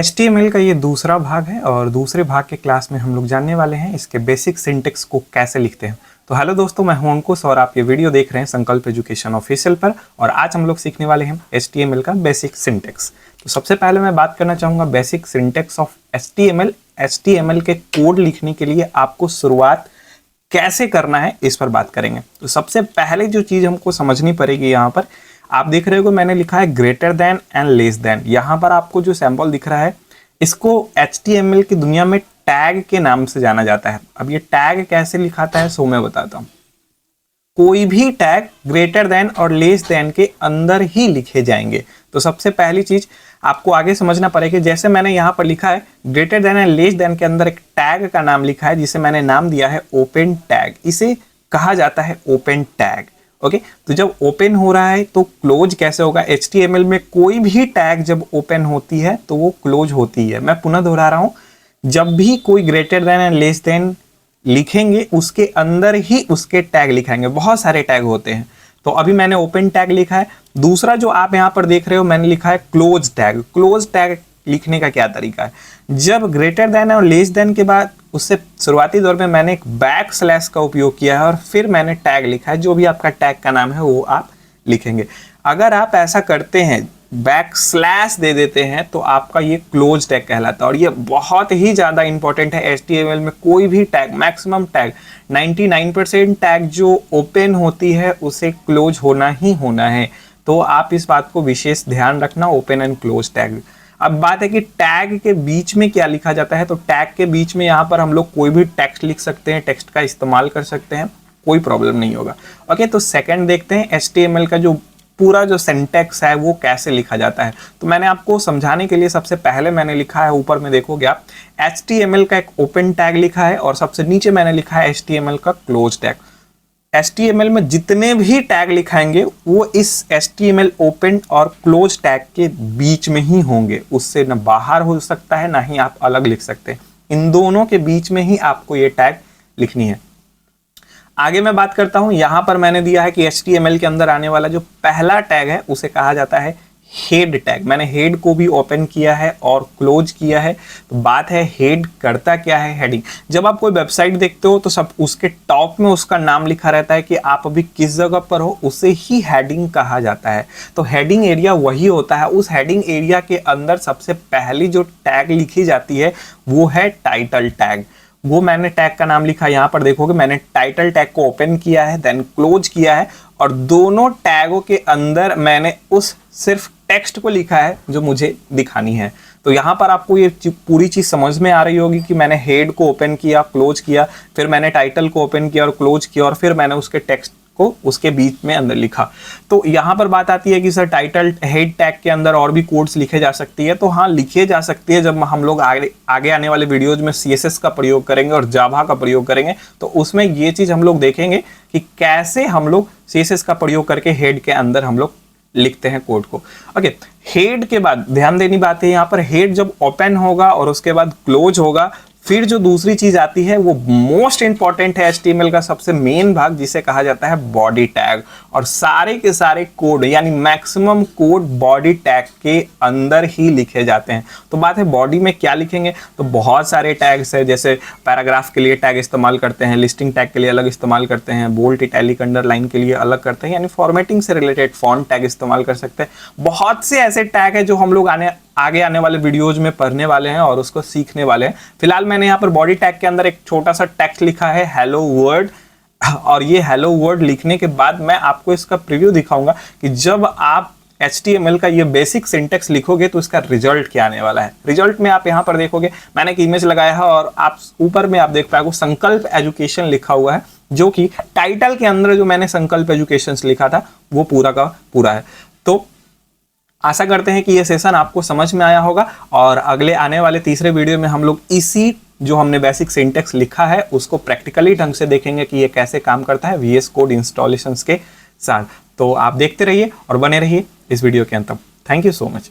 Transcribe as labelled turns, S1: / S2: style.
S1: HTML का ये दूसरा भाग है और दूसरे भाग के क्लास में हम लोग जानने वाले हैं इसके बेसिक सिंटेक्स को कैसे लिखते हैं। तो हेलो दोस्तों, मैं हूं अंकुश और आप ये वीडियो देख रहे हैं संकल्प एजुकेशन ऑफिशियल पर। और आज हम लोग सीखने वाले हैं HTML का बेसिक सिंटेक्स। तो सबसे पहले मैं बात करना चाहूँगा basic syntax of HTML। HTML के कोड लिखने के लिए आपको शुरुआत कैसे करना है इस पर बात करेंगे। तो सबसे पहले जो चीज़ हमको समझनी पड़ेगी, यहाँ पर आप देख रहे हो मैंने लिखा है greater than and less than. यहाँ पर आपको जो सैंपल दिख रहा है इसको HTML की दुनिया में टैग के नाम से जाना जाता है। अब ये टैग कैसे लिखाता है सो मैं बताता हूँ। कोई भी टैग ग्रेटर देन और लेस देन के अंदर ही लिखे जाएंगे। तो सबसे पहली चीज आपको आगे समझना पड़ेगा, जैसे मैंने यहाँ पर लिखा है greater than and less than के अंदर एक टैग का नाम लिखा है जिसे मैंने नाम दिया है ओपन टैग। इसे कहा जाता है ओपन टैग। ओके, तो जब ओपन हो रहा है तो क्लोज कैसे होगा। HTML में कोई भी टैग जब ओपन होती है तो वो क्लोज होती है। मैं पुनः दोहरा रहा हूं, जब भी कोई greater than and less than लिखेंगे उसके अंदर ही उसके टैग लिखाएंगे। बहुत सारे टैग होते हैं, तो अभी मैंने ओपन टैग लिखा है। दूसरा जो आप यहां पर देख रहे हो मैंने लिखा है क्लोज टैग। क्लोज टैग लिखने का क्या तरीका है, जब ग्रेटर देन और लेस देन के बाद उससे शुरुआती दौर में मैंने एक बैक स्लैश का उपयोग किया है और फिर मैंने टैग लिखा है। जो भी आपका टैग का नाम है वो आप लिखेंगे। अगर आप ऐसा करते हैं, बैक स्लैश दे देते हैं, तो आपका ये क्लोज टैग कहलाता है। और ये बहुत ही ज़्यादा इंपॉर्टेंट है HTML में। कोई भी टैग, मैक्सिमम टैग 99% टैग जो ओपन होती है उसे क्लोज होना ही होना है। तो आप इस बात को विशेष ध्यान रखना, ओपन एंड क्लोज टैग। अब बात है कि टैग के बीच में क्या लिखा जाता है। तो टैग के बीच में यहाँ पर हम लोग कोई भी टेक्स्ट लिख सकते हैं, टेक्स्ट का इस्तेमाल कर सकते हैं, कोई प्रॉब्लम नहीं होगा। ओके, तो सेकंड देखते हैं HTML का जो पूरा जो सिंटेक्स है वो कैसे लिखा जाता है। तो मैंने आपको समझाने के लिए सबसे पहले मैंने लिखा है, ऊपर में देखोगे आप HTML का एक ओपन टैग लिखा है और सबसे नीचे मैंने लिखा है HTML का क्लोज टैग। HTML में जितने भी टैग लिखाएंगे वो इस HTML ओपन और क्लोज टैग के बीच में ही होंगे। उससे न बाहर हो सकता है ना ही आप अलग लिख सकते हैं। इन दोनों के बीच में ही आपको ये टैग लिखनी है। आगे मैं बात करता हूं, यहां पर मैंने दिया है कि HTML के अंदर आने वाला जो पहला टैग है उसे कहा जाता है हेड टैग। मैंने हेड को भी ओपन किया है और क्लोज किया है। तो बात है हेड करता क्या है, हेडिंग। जब आप कोई वेबसाइट देखते हो तो सब उसके टॉप में उसका नाम लिखा रहता है कि आप अभी किस जगह पर हो, उसे ही हेडिंग कहा जाता है। तो हेडिंग एरिया वही होता है। उस हेडिंग एरिया के अंदर सबसे पहली जो टैग लिखी जाती है वो है टाइटल टैग। वो मैंने टैग का नाम लिखा, यहाँ पर देखोगे मैंने टाइटल टैग को ओपन किया है, देन क्लोज किया है और दोनों टैगों के अंदर मैंने उस सिर्फ टेक्स्ट को लिखा है जो मुझे दिखानी है। तो यहाँ पर आपको ये पूरी चीज समझ में आ रही होगी कि मैंने हेड को ओपन किया, क्लोज किया, फिर मैंने टाइटल को ओपन किया और क्लोज किया और फिर मैंने उसके टेक्स्ट को उसके बीच में अंदर लिखा। तो यहाँ पर बात आती है कि सर टाइटल हेड टैग के अंदर और भी कोड्स लिखे जा सकती है। तो हाँ, लिखे जा सकती है। जब हम लोग आगे आने वाले वीडियोज में CSS का प्रयोग करेंगे और जावा का प्रयोग करेंगे तो उसमें ये चीज हम लोग देखेंगे कि कैसे हम लोग CSS का प्रयोग करके हेड के अंदर हम लोग लिखते हैं कोड को। ओके, हेड के बाद ध्यान देनी बात है, यहाँ पर हेड जब ओपन होगा और उसके बाद क्लोज होगा, फिर जो दूसरी चीज आती है वो मोस्ट इंपॉर्टेंट है HTML का सबसे मेन भाग, जिसे कहा जाता है बॉडी टैग। और सारे के सारे कोड यानी मैक्सिमम कोड बॉडी टैग के अंदर ही लिखे जाते हैं। तो बात है बॉडी में क्या लिखेंगे, तो बहुत सारे टैग्स है। जैसे पैराग्राफ के लिए टैग इस्तेमाल करते हैं, लिस्टिंग टैग के लिए अलग इस्तेमाल करते हैं, बोल्ड इटैलिक अंडरलाइन के लिए अलग करते हैं, यानी फॉर्मेटिंग से रिलेटेड फॉन्ट टैग इस्तेमाल कर सकते हैं। बहुत से ऐसे टैग है जो हम लोग आगे आने वाले वीडियोज में पढ़ने वाले हैं और उसको सीखने वाले हैं। फिलहाल मैंने यहाँ पर बॉडी टैग के अंदर एक छोटा सा टेक्स्ट लिखा है हेलो वर्ल्ड, और ये हेलो वर्ल्ड लिखने के बाद मैं आपको इसका प्रीव्यू दिखाऊंगा कि जब आप HTML का ये बेसिक सिंटेक्स लिखोगे तो इसका रिजल्ट क्या आने वाला है। रिजल्ट में आप यहाँ पर देखोगे मैंने एक इमेज लगाया है और आप ऊपर में आप देख पाओगे संकल्प एजुकेशन लिखा हुआ है, जो कि टाइटल के अंदर जो मैंने संकल्प एजुकेशन लिखा था वो पूरा का पूरा है। तो आशा करते हैं कि ये सेशन आपको समझ में आया होगा और अगले आने वाले तीसरे वीडियो में हम लोग इसी जो हमने बेसिक सिंटेक्स लिखा है उसको प्रैक्टिकली ढंग से देखेंगे कि ये कैसे काम करता है VS कोड इंस्टॉलेशंस के साथ। तो आप देखते रहिए और बने रहिए इस वीडियो के अंत तक। Thank you so much.